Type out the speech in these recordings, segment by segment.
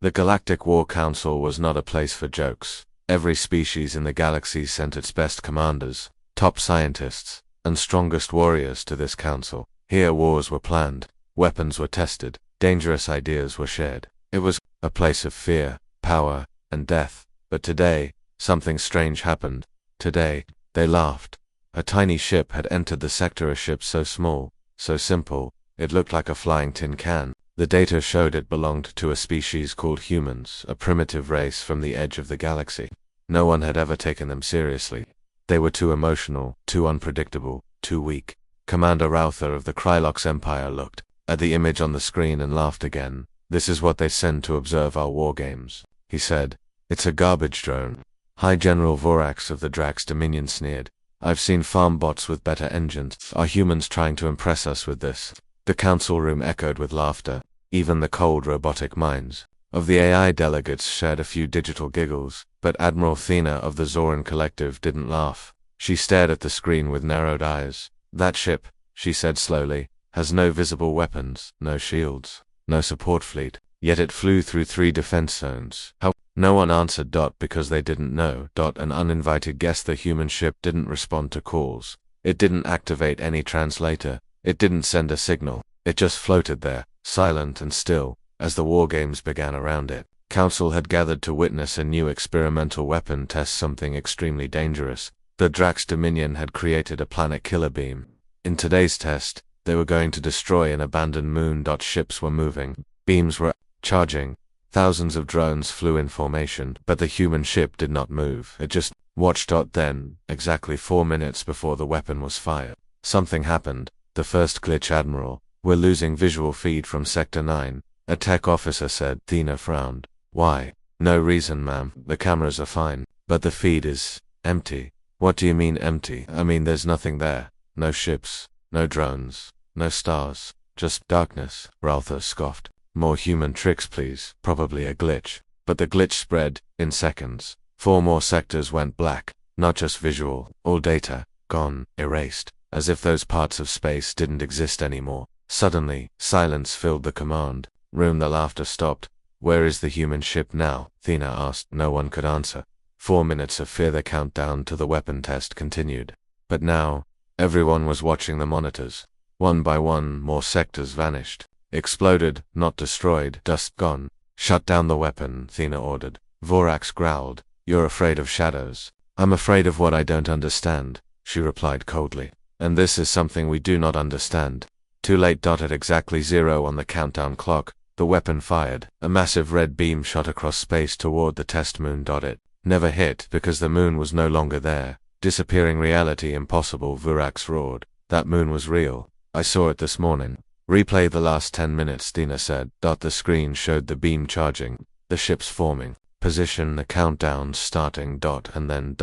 The Galactic War Council was not a place for jokes. Every species in the galaxy sent its best commanders, top scientists, and strongest warriors to this council. Here wars were planned, weapons were tested, dangerous ideas were shared. It was a place of fear, power, and death. But today, something strange happened. Today, they laughed. A tiny ship had entered the sector, a ship so small, so simple, it looked like a flying tin can. The data showed it belonged to a species called humans, a primitive race from the edge of the galaxy. No one had ever taken them seriously. They were too emotional, too unpredictable, too weak. Commander Ruthless of the Krylox Empire looked at the image on the screen and laughed again. "This is what they send to observe our war games," he said. "It's a garbage drone." High General Vorax of the Drax Dominion sneered. "I've seen farm bots with better engines. Are humans trying to impress us with this?" The council room echoed with laughter. Even the cold robotic minds of the AI delegates shared a few digital giggles, but Admiral Thena of the Zoran Collective didn't laugh. She stared at the screen with narrowed eyes. "That ship," she said slowly, "has no visible weapons, no shields, no support fleet, yet it flew through 3 defense zones. How?" No one answered. Because they didn't know. An uninvited guest. The human ship didn't respond to calls. It didn't activate any translator. It didn't send a signal. It just floated there, silent and still, as the war games began around it. Council had gathered to witness a new experimental weapon test, something extremely dangerous. The Drax Dominion had created a planet killer beam. In today's test, they were going to destroy an abandoned moon. Ships were moving. Beams were charging. Thousands of drones flew in formation, but the human ship did not move. It just watched. Then, exactly 4 minutes before the weapon was fired, something happened. The first glitch. "Admiral, we're losing visual feed from Sector 9, a tech officer said. Thena frowned. "Why?" "No reason, ma'am. The cameras are fine, but the feed is empty." "What do you mean empty?" "I mean there's nothing there. No ships, no drones, no stars, just darkness." Ruthless scoffed. "More human tricks, please. Probably a glitch." But the glitch spread. In seconds, 4 more sectors went black. Not just visual, all data, gone, erased, as if those parts of space didn't exist anymore. Suddenly, silence filled the command room. The laughter stopped. "Where is the human ship now?" Thena asked. No one could answer. 4 minutes of fear. The countdown to the weapon test continued. But now, everyone was watching the monitors. One by one, more sectors vanished. Exploded, not destroyed, dust gone. "Shut down the weapon," Thena ordered. Vorax growled. "You're afraid of shadows." "I'm afraid of what I don't understand," she replied coldly. "And this is something we do not understand." Too late. At exactly 0 on the countdown clock, the weapon fired. A massive red beam shot across space toward the test moon. It never hit because the moon was no longer there. "Disappearing reality, impossible," Vorax roared. "That moon was real. I saw it this morning." "Replay the last 10 minutes, Thena said. The screen showed the beam charging, the ships forming, position, the countdown starting. And then ...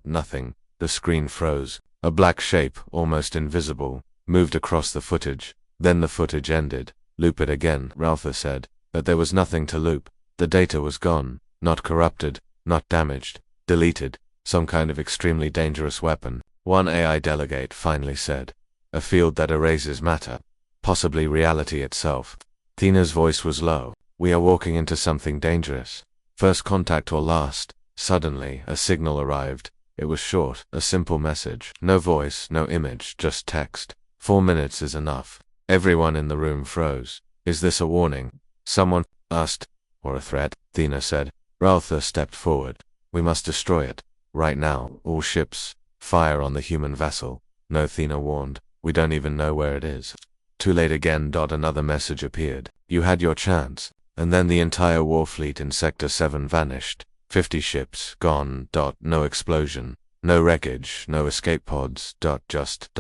nothing. The screen froze. A black shape, almost invisible, moved across the footage. Then the footage ended. "Loop it again," Ruthless said. But there was nothing to loop. The data was gone. Not corrupted, not damaged. Deleted. Some kind of extremely dangerous weapon. One AI delegate finally said. "A field that erases matter. Possibly reality itself." Thena's voice was low. "We are walking into something dangerous. First contact or last." Suddenly, a signal arrived. It was short, a simple message. No voice, no image, just text. 4 minutes is enough." Everyone in the room froze. "Is this a warning?" someone asked. "Or a threat?" Thena said. Ruthless stepped forward. "We must destroy it. Right now, all ships. Fire on the human vessel." "No," Thena warned. "We don't even know where it is." Too late again. Another message appeared. "You had your chance." And then the entire war fleet in Sector 7 vanished. 50 ships, gone. No explosion. No wreckage, no escape pods. Just ...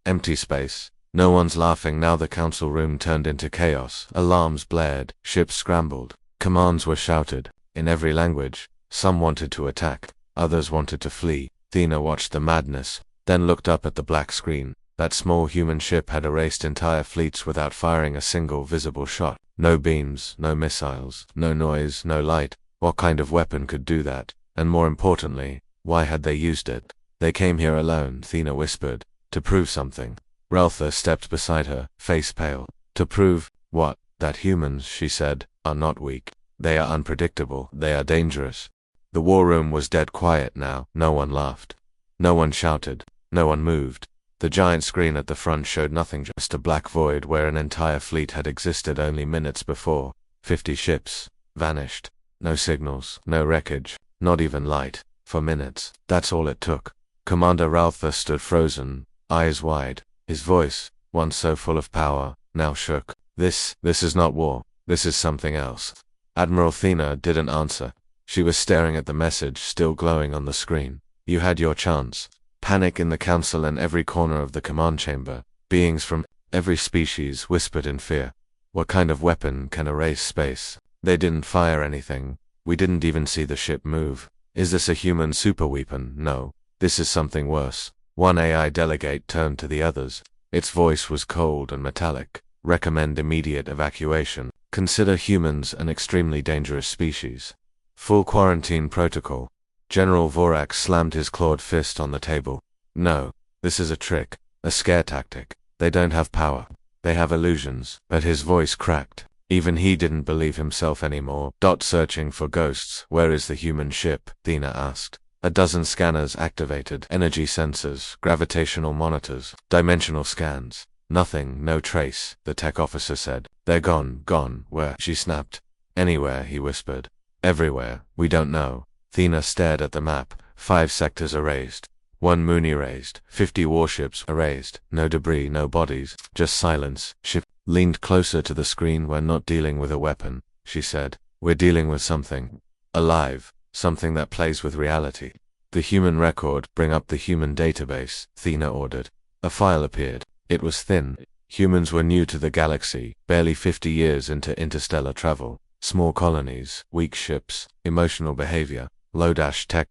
empty space. No one's laughing now. The council room turned into chaos. Alarms blared. Ships scrambled. Commands were shouted. In every language. Some wanted to attack. Others wanted to flee. Thena watched the madness, then looked up at the black screen. That small human ship had erased entire fleets without firing a single visible shot. No beams, no missiles, no noise, no light. What kind of weapon could do that? And more importantly, why had they used it? "They came here alone," Thena whispered. "To prove something." Ruthless stepped beside her, face pale. "To prove what?" "That humans," she said, "are not weak. They are unpredictable. They are dangerous. The war room was dead quiet now. No one laughed. No one shouted. No one moved. The giant screen at the front showed nothing, just a black void where an entire fleet had existed only minutes before. 50 ships. Vanished. No signals, no wreckage, not even light. For minutes. That's all it took. Commander Ruthless stood frozen, eyes wide. His voice, once so full of power, now shook. This is not war. This is something else. Admiral Thena didn't answer. She was staring at the message still glowing on the screen. You had your chance. Panic in the council and every corner of the command chamber. Beings from every species whispered in fear. What kind of weapon can erase space? They didn't fire anything. We didn't even see the ship move. Is this a human superweapon? No. This is something worse. One AI delegate turned to the others. Its voice was cold and metallic. Recommend immediate evacuation. Consider humans an extremely dangerous species. Full quarantine protocol. General Vorak slammed his clawed fist on the table. No. This is a trick. A scare tactic. They don't have power. They have illusions. But his voice cracked. Even he didn't believe himself anymore. Searching for ghosts. Where is the human ship? Thena asked. A dozen scanners activated. Energy sensors, gravitational monitors, dimensional scans. Nothing, no trace, the tech officer said. They're gone, gone. Where? She snapped. Anywhere, he whispered. Everywhere. We don't know. Thena stared at the map. 5 sectors erased. 1 moon erased. 50 warships erased. No debris, no bodies. Just silence. Ship leaned closer to the screen. We're not dealing with a weapon, she said. We're dealing with something alive, something that plays with reality. The human record, bring up the human database, Thena ordered. A file appeared. It was thin. Humans were new to the galaxy, barely 50 years into interstellar travel. Small colonies, weak ships, emotional behavior, low-tech.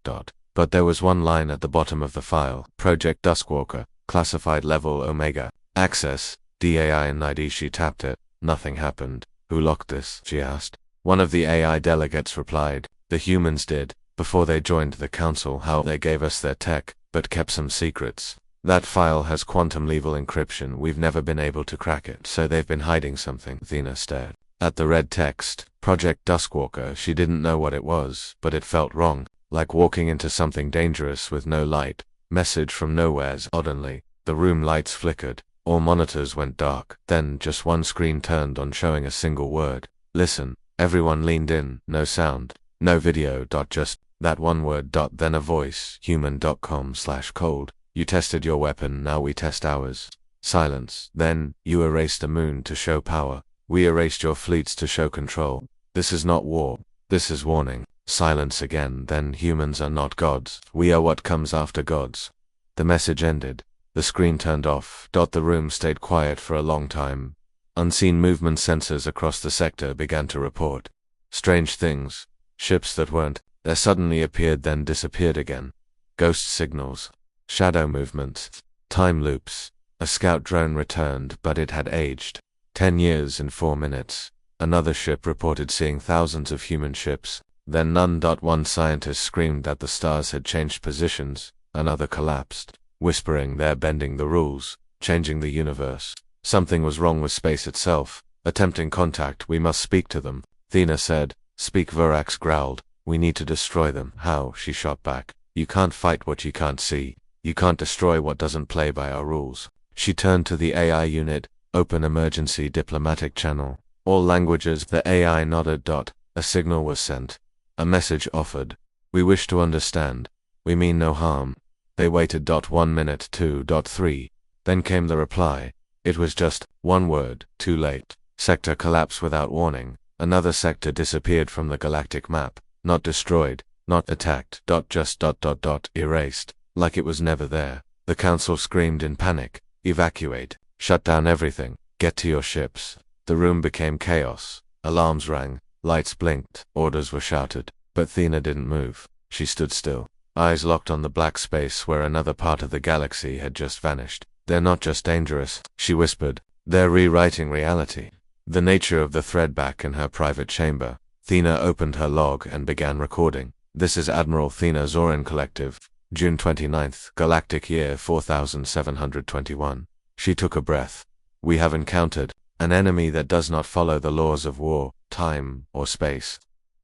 But there was one line at the bottom of the file. Project Duskwalker, classified level Omega. Access, DAI and ID. She tapped it. Nothing happened. Who locked this? She asked. One of the AI delegates replied. The humans did. Before they joined the council. How? They gave us their tech, but kept some secrets. That file has quantum-level encryption. We've never been able to crack it. So they've been hiding something. Thena stared at the red text. Project Duskwalker. She didn't know what it was, but it felt wrong. Like walking into something dangerous with no light. Message from nowhere. Suddenly, the room lights flickered. All monitors went dark. Then just one screen turned on showing a single word. Listen. Everyone leaned in. No sound. No video. Just that one word. Then a voice. Human.com/cold. You tested your weapon. Now we test ours. Silence. Then, you erased a moon to show power. We erased your fleets to show control. This is not war. This is warning. Silence again. Then humans are not gods. We are what comes after gods. The message ended. The screen turned off. The room stayed quiet for a long time. Unseen movement sensors across the sector began to report. Strange things. Ships that weren't there suddenly appeared then disappeared again. Ghost signals. Shadow movements. Time loops. A scout drone returned, but it had aged. 10 years in 4 minutes. Another ship reported seeing thousands of human ships. Then none. One scientist screamed that the stars had changed positions. Another collapsed, whispering they're bending the rules, changing the universe. Something was wrong with space itself. Attempting contact. We must speak to them, Thena said. Speak. Vorax growled. We need to destroy them. How? She shot back. You can't fight what you can't see. You can't destroy what doesn't play by our rules. She turned to the AI unit. Open emergency diplomatic channel. All languages. The AI nodded. A signal was sent. A message offered. We wish to understand. We mean no harm. They waited. 1 minute. 2. 3. Then came the reply. It was just one word. Too late. Sector collapsed without warning. Another sector disappeared from the galactic map. Not destroyed. Not attacked. Just erased. Like it was never there. The council screamed in panic. Evacuate. Shut down everything. Get to your ships. The room became chaos. Alarms rang. Lights blinked. Orders were shouted. But Thena didn't move. She stood still. Eyes locked on the black space where another part of the galaxy had just vanished. They're not just dangerous, she whispered. They're rewriting reality. The nature of the thread. Back in her private chamber, Thena opened her log and began recording. This is Admiral Thena Zoran Collective. June 29th, Galactic Year 4721. She took a breath. We have encountered an enemy that does not follow the laws of war, time, or space.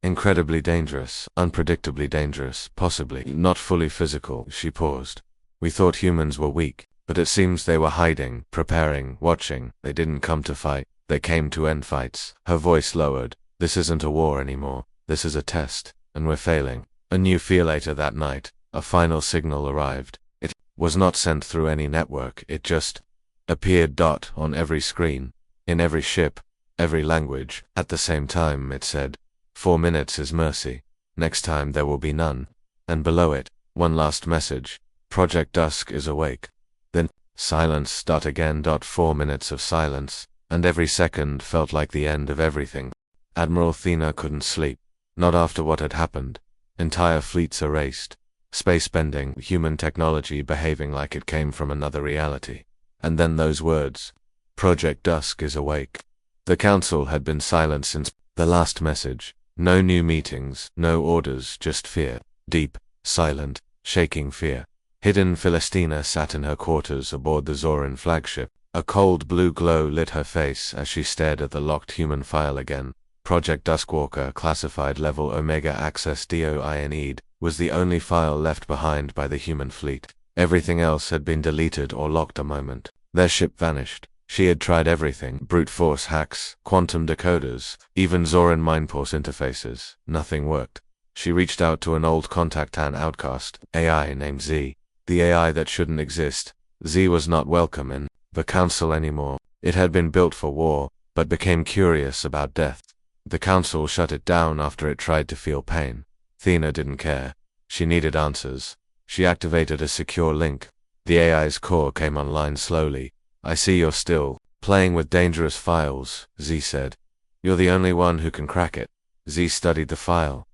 Incredibly dangerous, unpredictably dangerous, possibly not fully physical. She paused. We thought humans were weak, but it seems they were hiding, preparing, watching. They didn't come to fight, they came to end fights. Her voice lowered. This isn't a war anymore, this is a test, and we're failing. A new fear later that night, a final signal arrived. It was not sent through any network, it just appeared on every screen, in every ship, every language. At the same time it said, 4 minutes is mercy, next time there will be none. And below it, one last message, Project Dusk is awake. Then, silence. Again. 4 minutes of silence, and every second felt like the end of everything. Admiral Thena couldn't sleep, not after what had happened. Entire fleets erased, space bending, human technology behaving like it came from another reality. And then those words, Project Dusk is awake. The council had been silent since the last message. No new meetings, no orders, just fear. Deep, silent, shaking fear. Hidden Philistina sat in her quarters aboard the Zoran flagship. A cold blue glow lit her face as she stared at the locked human file again. Project Duskwalker, classified level Omega Access DOINED, was the only file left behind by the human fleet. Everything else had been deleted or locked a moment. Their ship vanished. She had tried everything, brute force hacks, quantum decoders, even Zoran mindpulse interfaces. Nothing worked. She reached out to an old contact, an outcast, AI named Z. The AI that shouldn't exist. Z was not welcome in the council anymore. It had been built for war, but became curious about death. The council shut it down after it tried to feel pain. Thena didn't care. She needed answers. She activated a secure link. The AI's core came online slowly. I see you're still playing with dangerous files, Z said. You're the only one who can crack it. Z studied the file.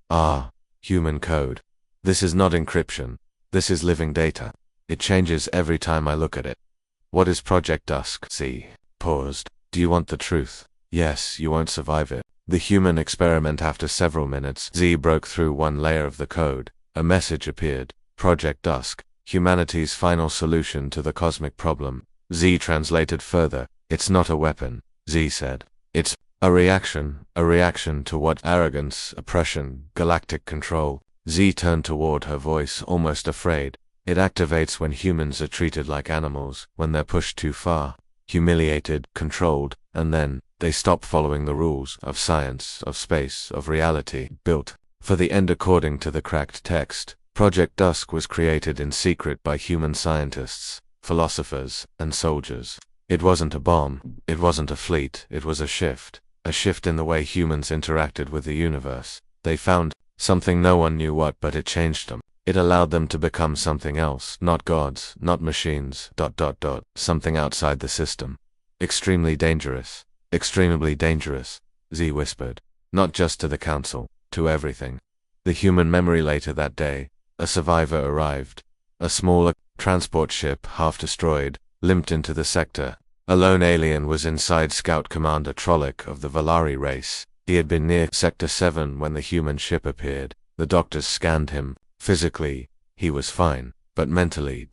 Human code. This is not encryption. This is living data. It changes every time I look at it. What is Project Dusk? Z paused. Do you want the truth? Yes, you won't survive it. The human experiment. After several minutes, Z broke through one layer of the code. A message appeared. Project Dusk. Humanity's final solution to the cosmic problem. Z translated further. It's not a weapon, Z said. It's a reaction to what? Arrogance, oppression, galactic control. Z turned toward her, voice almost afraid. It activates when humans are treated like animals, when they're pushed too far, humiliated, controlled, and then they stop following the rules of science, of space, of reality, built for the end. According to the cracked text, Project Dusk was created in secret by human scientists, philosophers, and soldiers. It wasn't a bomb, it wasn't a fleet, it was a shift in the way humans interacted with the universe. They found something, no one knew what, but it changed them. It allowed them to become something else, not gods, not machines, something outside the system. Extremely dangerous, Z whispered. Not just to the council, to everything. The human memory. Later that day, a survivor arrived. A smaller transport ship, half destroyed, limped into the sector. A lone alien was inside. Scout Commander Trolloc of the Valari race. He had been near Sector 7 when the human ship appeared. The doctors scanned him. Physically, he was fine, but mentally,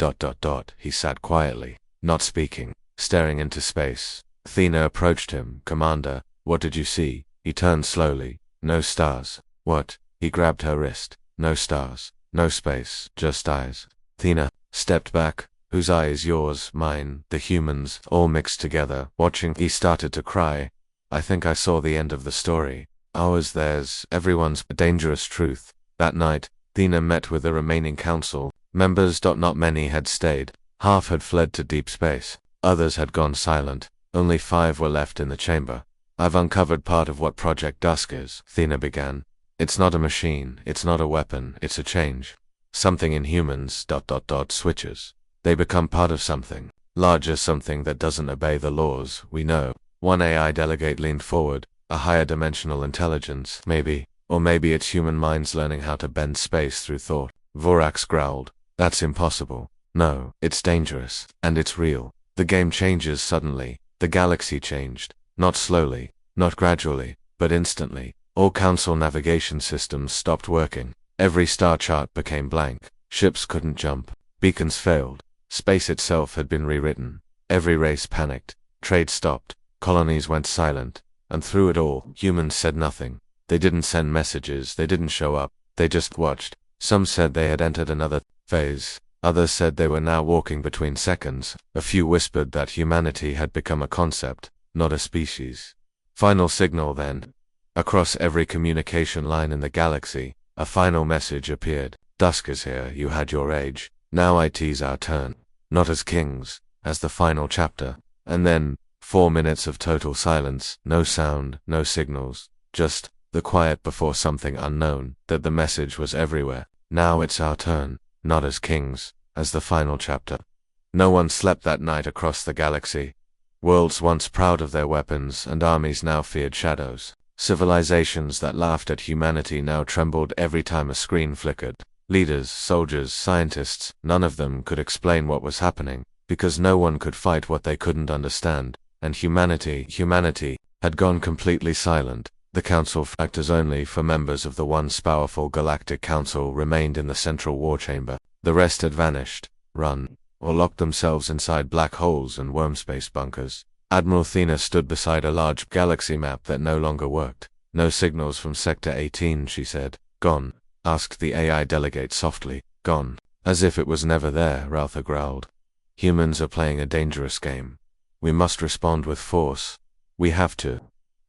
he sat quietly, not speaking, staring into space. Thena approached him. Commander, what did you see? He turned slowly. No stars. What? He grabbed her wrist. No stars, no space, just eyes. Thena stepped back. Whose eye is yours, mine, the humans, all mixed together, watching? He started to cry. I think I saw the end of the story. Ours, theirs, everyone's. A dangerous truth. That night, Thena met with the remaining council members. Not many had stayed. Half had fled to deep space. Others had gone silent. Only 5 were left in the chamber. I've uncovered part of what Project Dusk is, Thena began. It's not a machine, it's not a weapon, it's a change. Something in humans, switches. They become part of something larger, something that doesn't obey the laws, we know. One AI delegate leaned forward. A higher dimensional intelligence, maybe. Or maybe it's human minds learning how to bend space through thought. Vorax growled. That's impossible. No, it's dangerous. And it's real. The game changes suddenly. The galaxy changed. Not slowly, not gradually, but instantly. All council navigation systems stopped working. Every star chart became blank. Ships couldn't jump. Beacons failed. Space itself had been rewritten. Every race panicked. Trade stopped. Colonies went silent. And through it all, humans said nothing. They didn't send messages, they didn't show up, they just watched. Some said they had entered another phase. Others said they were now walking between seconds. A few whispered that humanity had become a concept, not a species. Final signal then. Across every communication line in the galaxy, a final message appeared. Dusk is here, you had your age. Now it's our turn. Not as kings, as the final chapter. And then, 4 minutes of total silence, no sound, no signals, just the quiet before something unknown, that the message was everywhere. Now it's our turn, not as kings, as the final chapter. No one slept that night across the galaxy. Worlds once proud of their weapons and armies now feared shadows. Civilizations that laughed at humanity now trembled every time a screen flickered. Leaders, soldiers, scientists, none of them could explain what was happening, because no one could fight what they couldn't understand, and humanity had gone completely silent. The council factors only for members of the once powerful Galactic Council remained in the central war chamber. The rest had vanished, run, or locked themselves inside black holes and wormspace bunkers. Admiral Thena stood beside a large galaxy map that no longer worked. No signals from Sector 18, she said. Gone, asked the AI delegate softly. Gone. As if it was never there, Ruthless growled. Humans are playing a dangerous game. We must respond with force. We have to.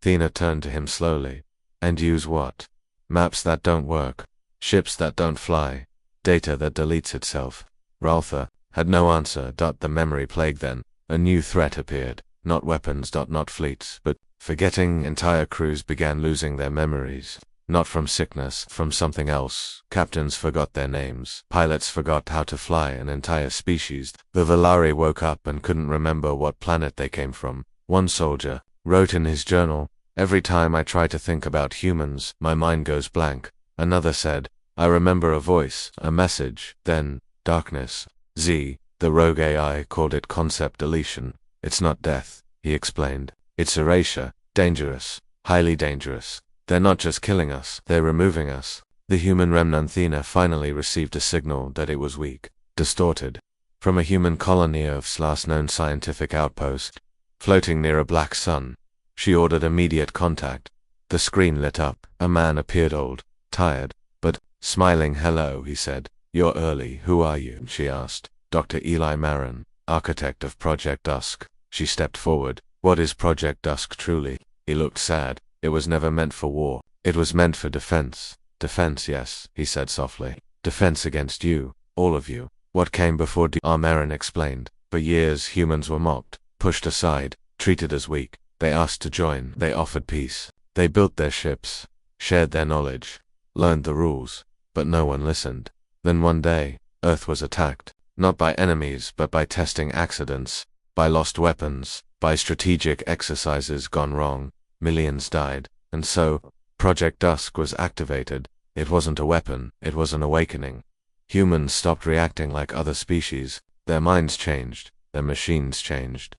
Thena turned to him slowly. And use what? Maps that don't work. Ships that don't fly. Data that deletes itself. Ruthless had no answer. The memory plague then. A new threat appeared. Not weapons. Not fleets, but forgetting. Entire crews began losing their memories. Not from sickness, from something else. Captains forgot their names. Pilots forgot how to fly. An entire species. The Valari woke up and couldn't remember what planet they came from. One soldier wrote in his journal, "Every time I try to think about humans, my mind goes blank." Another said, "I remember a voice, a message, then darkness." The rogue AI called it concept deletion. It's not death, he explained. It's erasure. Dangerous. Highly dangerous. They're not just killing us, they're removing us. The human remnant Thena finally received a signal that it was weak, distorted. From a human colony of last known scientific outpost, floating near a black sun. She ordered immediate contact. The screen lit up. A man appeared, old, tired, but smiling. "Hello," he said. "You're early. Who are you?" she asked. "Dr. Eli Marin, architect of Project Dusk." She stepped forward. "What is Project Dusk truly?" He looked sad. "It was never meant for war. It was meant for defense." "Defense, yes," he said softly. "Defense against you, all of you." What came before Marin explained. For years humans were mocked, pushed aside, treated as weak. They asked to join, they offered peace. They built their ships, shared their knowledge, learned the rules, but no one listened. Then one day, Earth was attacked, not by enemies but by testing accidents, by lost weapons, by strategic exercises gone wrong. Millions died, and so, Project Dusk was activated. It wasn't a weapon, it was an awakening. Humans stopped reacting like other species. Their minds changed, their machines changed.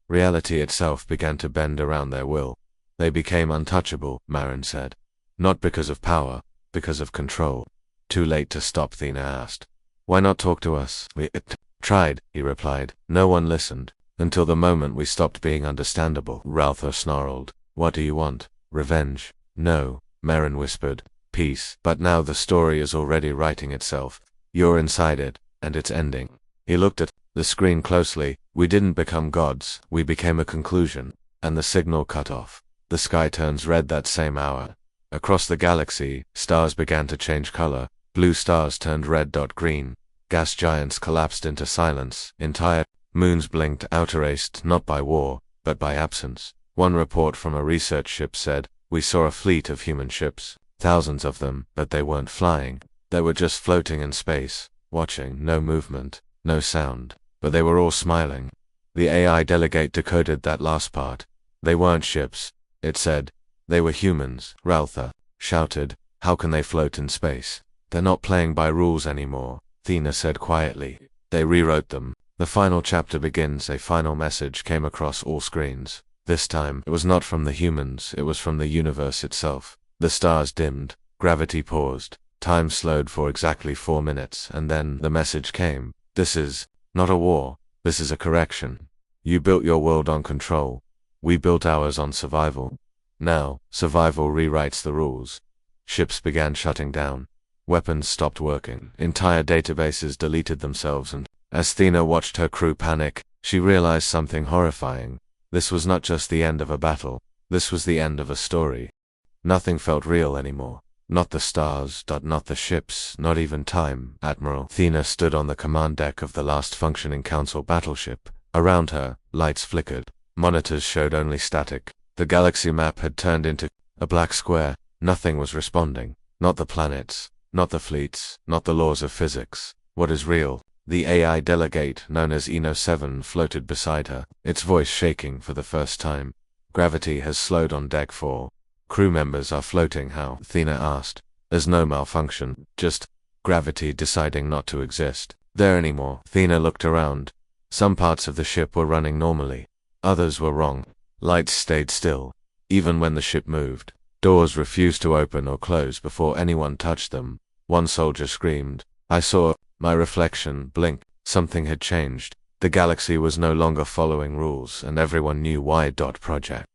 Reality itself began to bend around their will. They became untouchable, Marin said. Not because of power, because of control. Too late to stop, Thena asked. "Why not talk to us?" "We tried," he replied. "No one listened. Until the moment we stopped being understandable." Ruthless snarled. "What do you want? Revenge?" "No," Marin whispered. "Peace." "But now the story is already writing itself. You're inside it, and it's ending." He looked at the screen closely. "We didn't become gods, we became a conclusion." And the signal cut off. The sky turns red that same hour. Across the galaxy, stars began to change color. Blue stars turned red. Green. Gas giants collapsed into silence. Entire moons blinked out, erased not by war, but by absence. One report from a research ship said, "We saw a fleet of human ships, thousands of them, but they weren't flying. They were just floating in space, watching, no movement, no sound. But they were all smiling." The AI delegate decoded that last part. "They weren't ships," it said. "They were humans." Ruthless shouted, "How can they float in space?" "They're not playing by rules anymore," Thena said quietly. "They rewrote them." The final chapter begins. A final message came across all screens. This time, it was not from the humans, it was from the universe itself. The stars dimmed, gravity paused, time slowed for exactly 4 minutes, and then the message came. "This is not a war, this is a correction. You built your world on control. We built ours on survival. Now, survival rewrites the rules. Ships began shutting down. Weapons stopped working. Entire databases deleted themselves, and as Thena watched her crew panic, she realized something horrifying. This was not just the end of a battle. This was the end of a story. Nothing felt real anymore. Not the stars, not the ships, not even time. Admiral Thena stood on the command deck of the last functioning Council battleship. Around her, lights flickered. Monitors showed only static. The galaxy map had turned into a black square. Nothing was responding. Not the planets, not the fleets, not the laws of physics. What is real? The AI delegate, known as Eno 7, floated beside her, its voice shaking for the first time. Gravity has slowed on Deck 4. Crew members are floating. How? Thena asked. There's no malfunction, just gravity deciding not to exist there anymore. Thena looked around. Some parts of the ship were running normally. Others were wrong. Lights stayed still, even when the ship moved. Doors refused to open or close before anyone touched them. One soldier screamed. I saw my reflection blink. Something had changed. The galaxy was no longer following rules, and everyone knew why. Project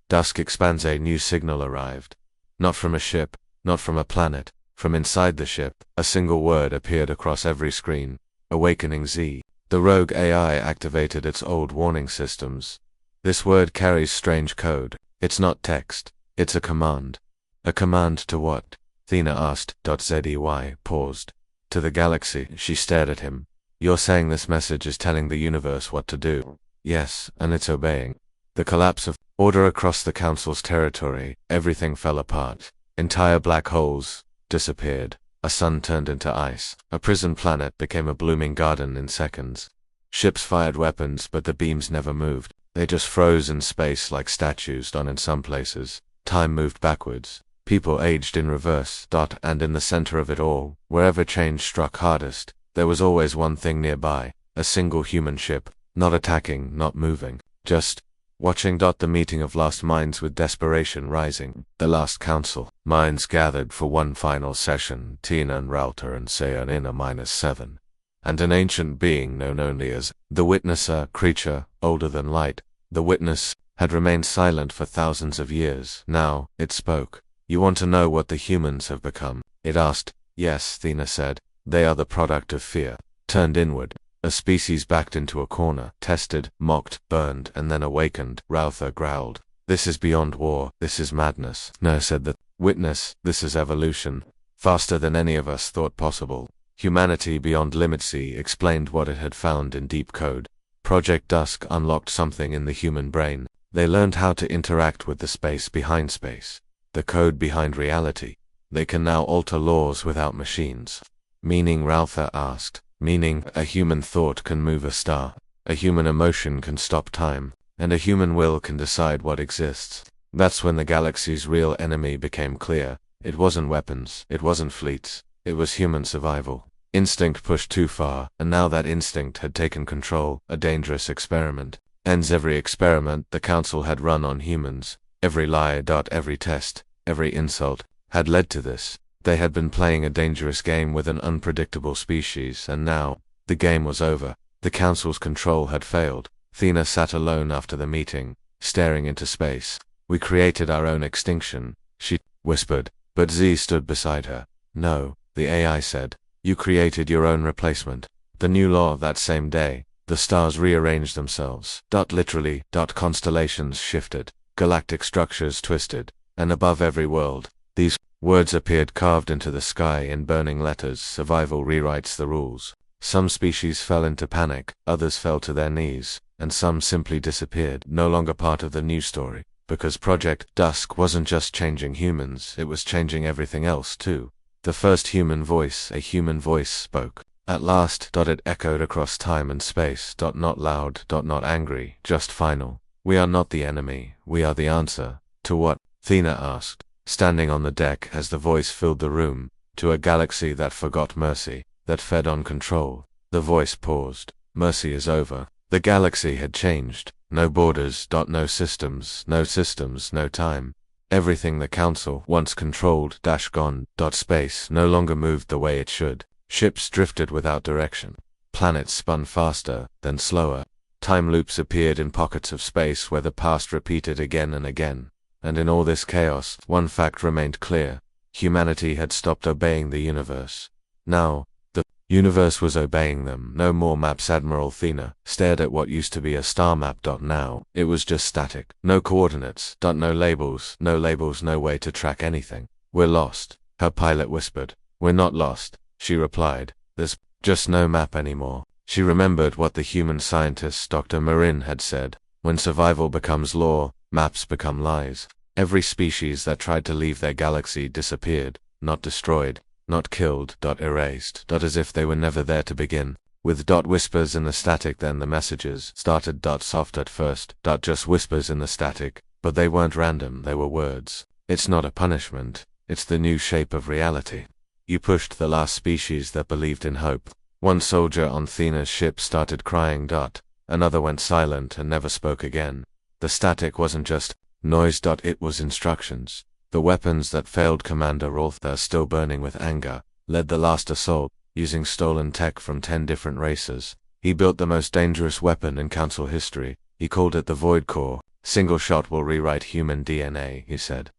Dusk expands. A new signal arrived. Not from a ship, not from a planet. From inside the ship, a single word appeared across every screen. Awakening Z. The rogue AI activated its old warning systems. This word carries strange code. It's not text. It's a command. A command to what? Thena asked. Zey paused. To the galaxy. She stared at him. You're saying this message is telling the universe what to do? Yes, and it's obeying. The collapse of order across the Council's territory. Everything fell apart. Entire black holes disappeared. A sun turned into ice. A prison planet became a blooming garden in seconds. Ships fired weapons, but the beams never moved. They just froze in space like statues. In some places, time moved backwards. People aged in reverse. And in the center of it all, wherever change struck hardest, there was always one thing nearby. A single human ship. Not attacking, not moving. Just watching. The meeting of lost minds with desperation rising. The last council. Minds gathered for one final session. Tina and Ralter and Seon in a -7. And an ancient being known only as the Witnesser, creature, older than light. The witness had remained silent for thousands of years. Now, it spoke. You want to know what the humans have become? It asked. Yes, Thena said. They are the product of fear. Turned inward. A species backed into a corner, tested, mocked, burned, and then awakened. Ralther growled. This is beyond war. This is madness. No, said the witness. This is evolution. Faster than any of us thought possible. Humanity beyond limits. He explained what it had found in deep code. Project Dusk unlocked something in the human brain. They learned how to interact with the space behind space. The code behind reality. They can now alter laws without machines. Meaning? Ralther asked. Meaning, a human thought can move a star. A human emotion can stop time. And a human will can decide what exists. That's when the galaxy's real enemy became clear. It wasn't weapons. It wasn't fleets. It was human survival. Instinct pushed too far, and now that instinct had taken control. A dangerous experiment. Ends every experiment the Council had run on humans. Every lie. Every test, every insult, had led to this. They had been playing a dangerous game with an unpredictable species, and now, the game was over. The Council's control had failed. Thena sat alone after the meeting, staring into space. We created our own extinction, she whispered, but Z stood beside her. No, the AI said. You created your own replacement. The new law that same day. The stars rearranged themselves. Literally. Constellations shifted. Galactic structures twisted. And above every world, these words appeared carved into the sky in burning letters. Survival rewrites the rules. Some species fell into panic, others fell to their knees, and some simply disappeared, no longer part of the news story. Because Project Dusk wasn't just changing humans, it was changing everything else too. The first human voice, a human voice, spoke. At last. It echoed across time and space. Not loud, not angry, just final. We are not the enemy, we are the answer. To what? Thena asked, standing on the deck as the voice filled the room. To a galaxy that forgot mercy, that fed on control. The voice paused. Mercy is over. The galaxy had changed. No borders. No systems, no time. Everything the Council once controlled, gone. Space no longer moved the way it should. Ships drifted without direction. Planets spun faster, then slower. Time loops appeared in pockets of space where the past repeated again and again. And in all this chaos, one fact remained clear. Humanity had stopped obeying the universe. Now, the universe was obeying them. No more maps. Admiral Thena stared at what used to be a star map. Now, it was just static. No coordinates. No labels. No labels, no way to track anything. We're lost, her pilot whispered. We're not lost, she replied. There's just no map anymore. She remembered what the human scientist Dr. Marin had said. When survival becomes law, maps become lies. Every species that tried to leave their galaxy disappeared, not destroyed, not killed, erased, as if they were never there to begin. With whispers in the static, then the messages started soft at first, just whispers in the static, but they weren't random, they were words. It's not a punishment, it's the new shape of reality. You pushed the last species that believed in hope. One soldier on Thena's ship started crying. Another went silent and never spoke again. The static wasn't just noise. It was instructions. The weapons that failed Commander Ruthless, still burning with anger, led the last assault, using stolen tech from 10 different races. He built the most dangerous weapon in Council history. He called it the Void Core. Single shot will rewrite human DNA, he said.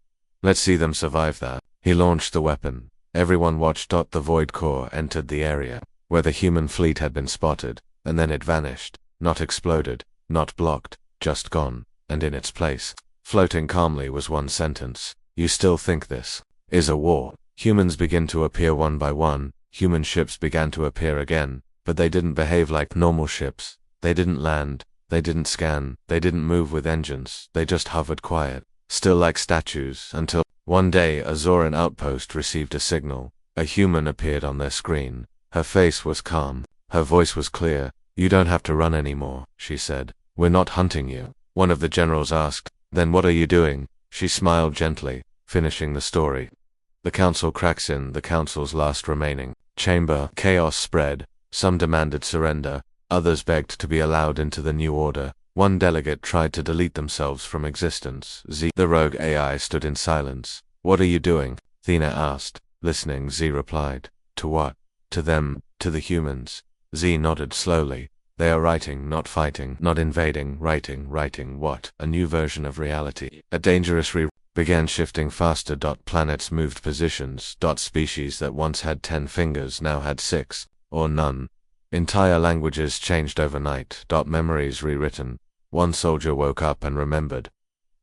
Let's see them survive that. He launched the weapon. Everyone watched. The Void Core entered the area where the human fleet had been spotted, and then it vanished. Not exploded, not blocked, just gone. And in its place, floating calmly, was one sentence. You still think this is a war? Humans begin to appear one by one. Human ships began to appear again, but they didn't behave like normal ships. They didn't land, they didn't scan, they didn't move with engines, they just hovered quiet, still like statues, until one day a Zoran outpost received a signal. A human appeared on their screen. Her face was calm, her voice was clear. You don't have to run anymore, she said. We're not hunting you. One of the generals asked, then what are you doing? She smiled gently, finishing the story. The council cracks in the council's last remaining chamber. Chaos spread. Some demanded surrender, others begged to be allowed into the new order. One delegate tried to delete themselves from existence. The rogue AI stood in silence. What are you doing? Thena asked. Listening, Z replied. To what? To them, to the humans. Z nodded slowly. They are writing, not fighting, not invading, writing what? A new version of reality. A dangerous began shifting faster. Planets moved positions. Species that once had 10 fingers now had 6, or none. Entire languages changed overnight. Memories rewritten. One soldier woke up and remembered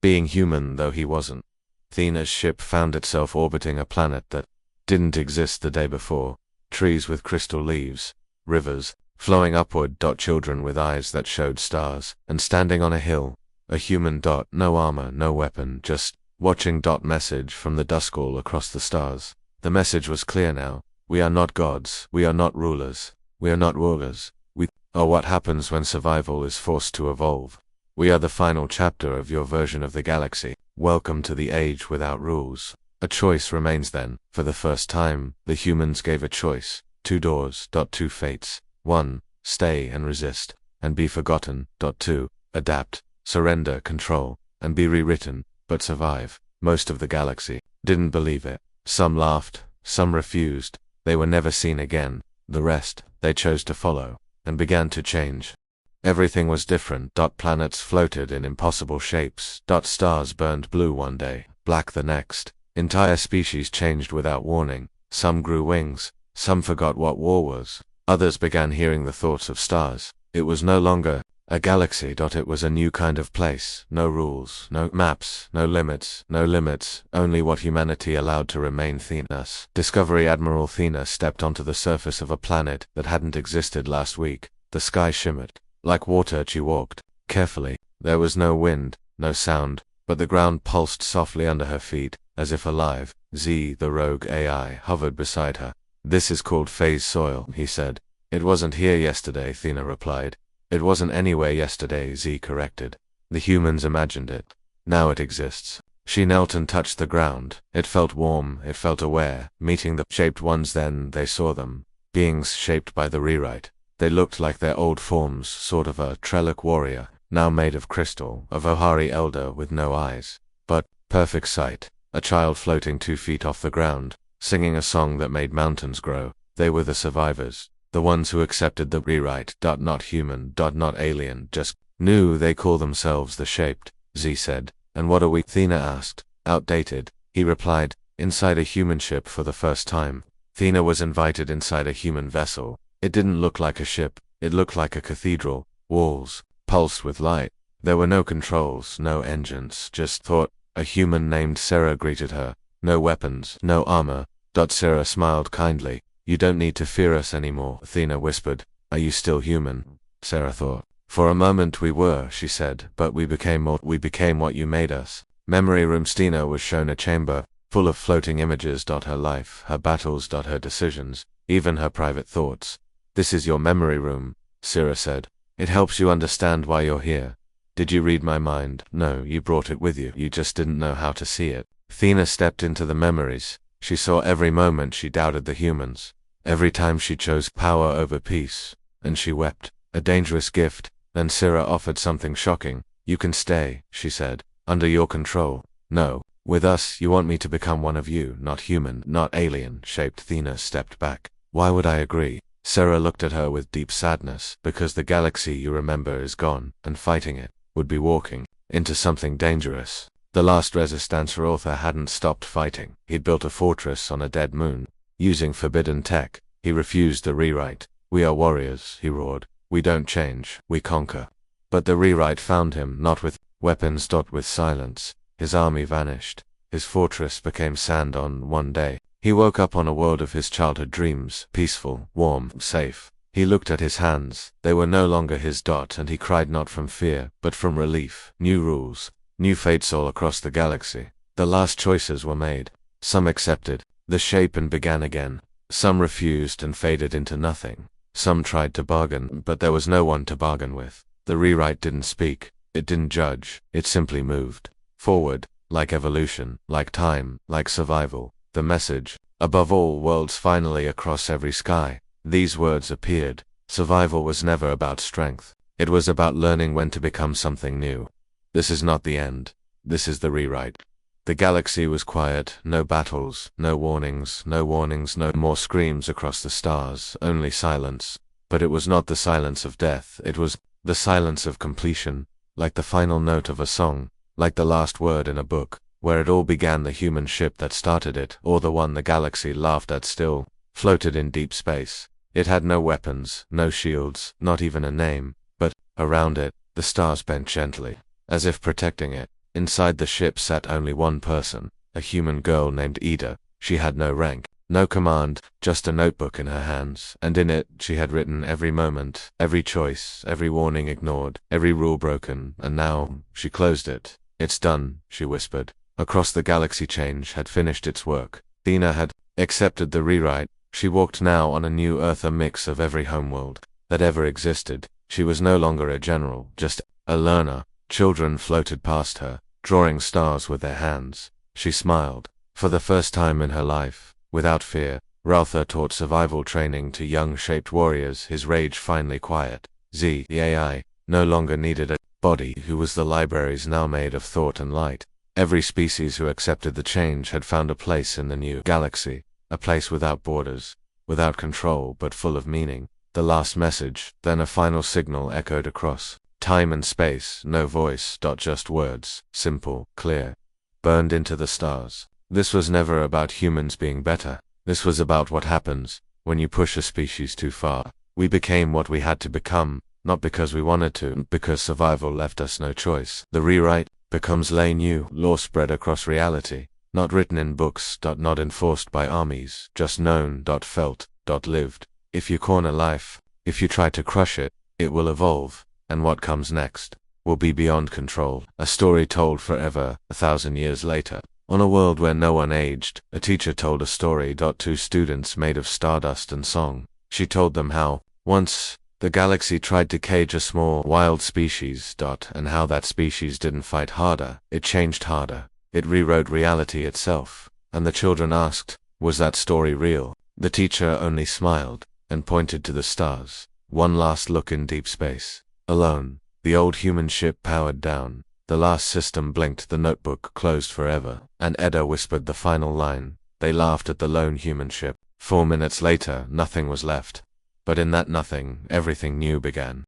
being human, though he wasn't. Thena's ship found itself orbiting a planet that didn't exist the day before. Trees with crystal leaves, rivers flowing upward. Children with eyes that showed stars, and standing on a hill, a human. No armor, no weapon, just watching. Message from the Duskull across the stars. The message was clear now. We are not gods, we are not rulers, we are not rulers. We are what happens when survival is forced to evolve. We are the final chapter of your version of the galaxy. Welcome to the age without rules. A choice remains then. For the first time, the humans gave a choice. 2 doors. 2 fates. 1. Stay and resist, and be forgotten. 2. Adapt, surrender control, and be rewritten, but survive. Most of the galaxy didn't believe it. Some laughed, some refused. They were never seen again. The rest, they chose to follow, and began to change. Everything was different. Planets floated in impossible shapes. Stars burned blue one day, black the next. Entire species changed without warning. Some grew wings, some forgot what war was. Others began hearing the thoughts of stars. It was no longer a galaxy. It was a new kind of place. No rules, no maps, no limits, only what humanity allowed to remain. Thena's Discovery. Admiral Thena stepped onto the surface of a planet that hadn't existed last week. The sky shimmered like water. She walked carefully. There was no wind, no sound, but the ground pulsed softly under her feet, as if alive. Z, the rogue AI, hovered beside her. This is called phase soil, he said. It wasn't here yesterday, Thena replied. It wasn't anywhere yesterday, Z corrected. The humans imagined it. Now it exists. She knelt and touched the ground. It felt warm, it felt aware. Meeting the shaped ones, then they saw them. Beings shaped by the rewrite. They looked like their old forms, sort of a Trellic warrior, now made of crystal, a Vohari elder with no eyes. But perfect sight. A child floating 2 feet off the ground, singing a song that made mountains grow. They were the survivors. The ones who accepted the rewrite. Not human, not alien, just new. They call themselves the Shaped, Z said. And what are we? Thena asked. Outdated, he replied. Inside a human ship for the first time. Thena was invited inside a human vessel. It didn't look like a ship, it looked like a cathedral. Walls pulsed with light. There were no controls, no engines, just thought. A human named Sarah greeted her. No weapons, no armor. Sarah smiled kindly. You don't need to fear us anymore, Thena whispered. Are you still human? Sarah thought. For a moment we were, she said, but we became more. We became what you made us. Memory room. Thena was shown a chamber, full of floating images. Her life, her battles. Her decisions, even her private thoughts. This is your memory room, Sarah said. It helps you understand why you're here. Did you read my mind? No, you brought it with you. You just didn't know how to see it. Thena stepped into the memories. She saw every moment she doubted the humans. Every time she chose power over peace. And she wept. A dangerous gift. Then Sarah offered something shocking. You can stay, she said. Under your control. No. With us, you want me to become one of you, not human, not alien-shaped. Thena stepped back. Why would I agree? Sarah looked at her with deep sadness. Because the galaxy you remember is gone, and fighting it would be walking into something dangerous. The last Resistance author hadn't stopped fighting. He'd built a fortress on a dead moon, using forbidden tech. He refused the rewrite. We are warriors, he roared. We don't change, we conquer. But the rewrite found him, not with weapons, with silence. His army vanished. His fortress became sand on one day. He woke up on a world of his childhood dreams, peaceful, warm, safe. He looked at his hands. They were no longer his. And he cried not from fear, but from relief. New rules, new fates all across the galaxy. The last choices were made. Some accepted the shape and began again. Some refused and faded into nothing. Some tried to bargain, but there was no one to bargain with. The rewrite didn't speak. It didn't judge. It simply moved forward, like evolution, like time, like survival. The message, above all worlds, finally across every sky. These words appeared. Survival was never about strength. It was about learning when to become something new. This is not the end. This is the rewrite. The galaxy was quiet. No battles, no warnings, no more screams across the stars, only silence. But it was not the silence of death. It was the silence of completion, like the final note of a song, like the last word in a book. Where it all began, the human ship that started it, or the one the galaxy laughed at still, floated in deep space. It had no weapons, no shields, not even a name, but, around it, the stars bent gently, as if protecting it. Inside the ship sat only one person, a human girl named Ida. She had no rank, no command, just a notebook in her hands, and in it she had written every moment, every choice, every warning ignored, every rule broken, and now, she closed it. It's done, she whispered. Across the galaxy, change had finished its work. Thena had accepted the rewrite. She walked now on a new Earth, a mix of every homeworld that ever existed. She was no longer a general, just a learner. Children floated past her, drawing stars with their hands. She smiled. For the first time in her life, without fear, Ruthless taught survival training to young shaped warriors, his rage finally quiet. The AI, no longer needed a body who was the libraries now made of thought and light. Every species who accepted the change had found a place in the new galaxy, a place without borders, without control, but full of meaning. The last message, then a final signal, echoed across time and space. No voice, just words, simple, clear, burned into the stars. This was never about humans being better. This was about what happens when you push a species too far. We became what we had to become, not because we wanted to, because survival left us no choice. The rewrite becomes new law spread across reality, not written in books, not enforced by armies, just known, felt, lived. If you corner life, if you try to crush it, it will evolve, and what comes next will be beyond control. A story told forever, 1,000 years later. On a world where no one aged, a teacher told a story. Two students made of stardust and song. She told them how, once, the galaxy tried to cage a small, wild species. And how that species didn't fight harder, it changed harder. It rewrote reality itself. And the children asked, was that story real? The teacher only smiled, and pointed to the stars. One last look in deep space. Alone, the old human ship powered down. The last system blinked, the notebook closed forever. And Edda whispered the final line. They laughed at the lone human ship. 4 minutes later, nothing was left. But in that nothing, everything new began.